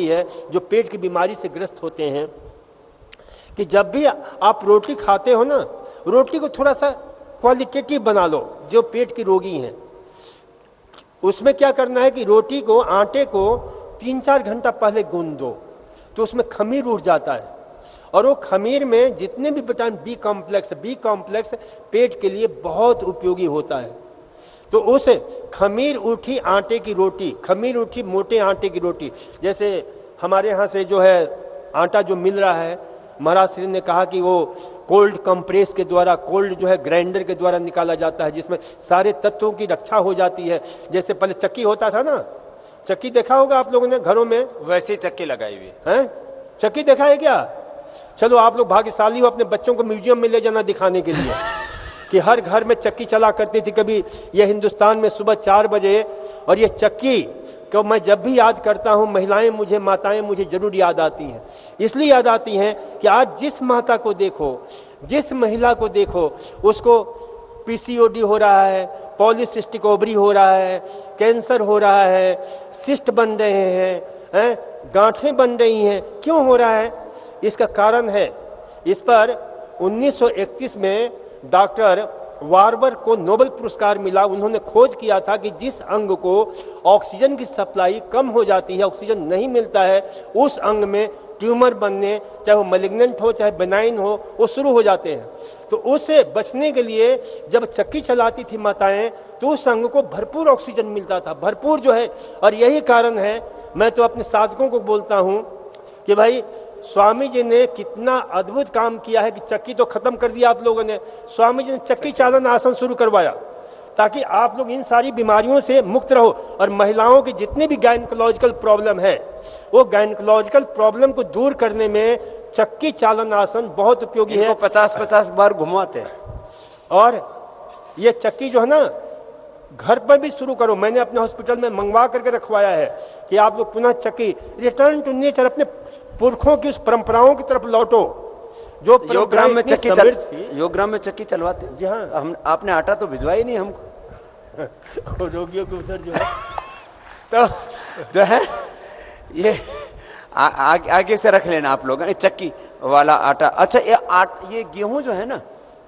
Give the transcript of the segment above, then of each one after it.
है जो पेट की बीमारी से ग्रस्त होते हैं कि जब भी आप रोटी खाते हो ना, रोटी को थोड़ा सा क्वालिटेटिव बना लो। जो पेट की रोगी हैं उसमें क्या करना है कि रोटी को, आटे को 3-4 घंटा पहले गूंद दो तो उसमें खमीर उठ जाता है और वो खमीर में जितने भी विटामिन बी कॉम्प्लेक्स पेट के लिए बहुत उपयोगी होता है। तो उस खमीर उठी आटे की रोटी, खमीर उठी मोटे आटे की रोटी, जैसे हमारे यहाँ से जो है आटा जो मिल रहा है, महाराज श्री ने कहा कि वो कोल्ड कंप्रेस के द्वारा, कोल्ड जो है ग्राइंडर के द्वारा निकाला जाता है, जिसमें सारे तत्वों की रक्षा हो जाती है। जैसे पहले चक्की होता था ना, चक्की देखा होगा आप लोगों ने घरों में, वैसी चक्की लगाई हुई है। चक्की देखा है क्या? चलो आप लोग भाग्यशाली हो, अपने बच्चों को म्यूजियम में ले जाना दिखाने के लिए कि हर घर में चक्की चला करती थी कभी ये हिंदुस्तान में सुबह 4 बजे। और ये चक्की को मैं जब भी याद करता हूँ, महिलाएं मुझे, माताएं मुझे जरूर याद आती हैं। इसलिए याद आती हैं कि आज जिस माता को देखो, जिस महिला को देखो, उसको पीसीओडी हो रहा है, पॉलीसिस्टिक ओवरी हो रहा है, कैंसर हो रहा है, सिस्ट बन रहे हैं, गांठें बन रही हैं। क्यों हो रहा है? इसका कारण है, इस पर 1931 में डॉक्टर वार्बर को नोबेल पुरस्कार मिला। उन्होंने खोज किया था कि जिस अंग को ऑक्सीजन की सप्लाई कम हो जाती है, ऑक्सीजन नहीं मिलता है, उस अंग में ट्यूमर बनने, चाहे वो मैलिग्नेंट हो चाहे बेनाइन हो, वो शुरू हो जाते हैं। तो उससे बचने के लिए जब चक्की चलाती थी माताएं तो उस अंग को भरपूर ऑक्सीजन मिलता था, भरपूर जो है। और यही कारण है, मैं तो अपने साधकों को बोलता हूँ कि भाई स्वामी जी ने कितना अद्भुत काम किया है कि चक्की तो खत्म कर दिया आप लोगों ने, स्वामी जी ने चक्की चालन आसन शुरू करवाया ताकि आप लोग इन सारी बीमारियों से मुक्त रहो। और महिलाओं की जितनी भी गायनिकोलॉजिकल प्रॉब्लम है, वो गायनिकोलॉजिकल प्रॉब्लम को दूर करने में चक्की चालन आसन बहुत उपयोगी है। 50-50 बार घुमाते हैं। और ये चक्की जो है ना, घर पर भी शुरू करो। मैंने अपने हॉस्पिटल में मंगवा करके रखवाया है कि आप लोग पुनः चक्की, रिटर्न टू नेचर, अपने पुरखों की उस परंपराओं की तरफ लौटो जो योगग्राम में चक्की चलवाते। जी हाँ, हम, आपने आटा तो भिजवा ही नहीं हमको। रोगियों को उधर जो है तो जो है ये आगे से रख लेना आप लोग, चक्की वाला आटा। अच्छा, ये गेहूं जो है ना,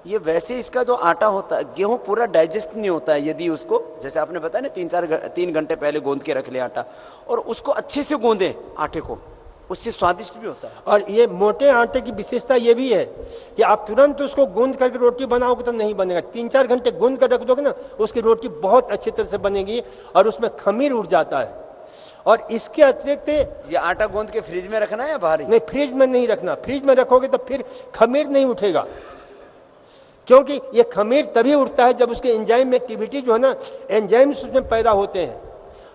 ये वैसे इसका जो आटा होता है, गेहूं पूरा डाइजेस्ट नहीं होता है यदि उसको, जैसे आपने बताया ना, 3 घंटे पहले गूंद के रख ले आटा, और उसको अच्छे से गूंदे आटे को, उससे स्वादिष्ट भी होता है। और ये मोटे आटे की विशेषता ये भी है कि आप तुरंत उसको गूंद करके रोटी बनाओगे तो नहीं बनेगा। 3-4 घंटे गूंद कर रख दोगे ना, उसकी रोटी बहुत अच्छी तरह से बनेगी और उसमें खमीर उठ जाता है। और इसके अतिरिक्त ये आटा गूंद के फ्रिज में रखना है या बाहर ही? नहीं, फ्रिज में नहीं रखना। फ्रिज में रखोगे तो फिर खमीर नहीं उठेगा, क्योंकि ये खमीर तभी उठता है जब उसके एंजाइम एक्टिविटी जो है ना, एंजाइम्स उसमें पैदा होते हैं।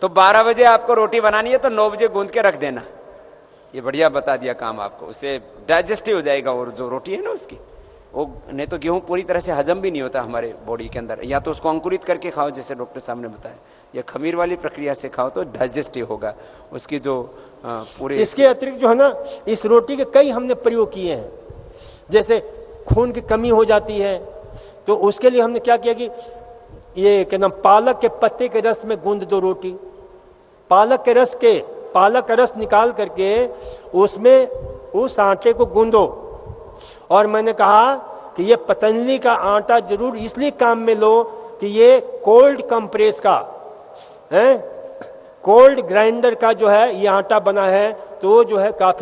तो 12 बजे आपको रोटी बनानी है तो 9 बजे गूंद के रख देना। ये बढ़िया बता दिया काम आपको, उससे डाइजेस्टिव हो जाएगा। और जो रोटी है ना उसकी, वो नहीं तो गेहूं पूरी तरह से हजम भी नहीं होता हमारे बॉडी के अंदर। या तो उसको अंकुरित करके खाओ जैसे डॉक्टर साहब ने बताया, या खमीर वाली प्रक्रिया से खाओ तो डाइजेस्टिव होगा उसकी जो पूरे। इसके अतिरिक्त जो है ना, इस रोटी के कई हमने प्रयोग किए हैं। जैसे खून की कमी हो जाती है तो उसके लिए हमने क्या किया कि ये क्या नाम, पालक के पत्ते के रस में गूंद दो रोटी। पालक का रस निकाल करके उसमें उस आटे को गूंदो। और मैंने कहा कि ये पतंजलि का आटा जरूर इसलिए काम में लो कि ये कोल्ड कंप्रेस का है, कोल्ड ग्राइंडर का जो है ये आटा बना है, तो जो है काफी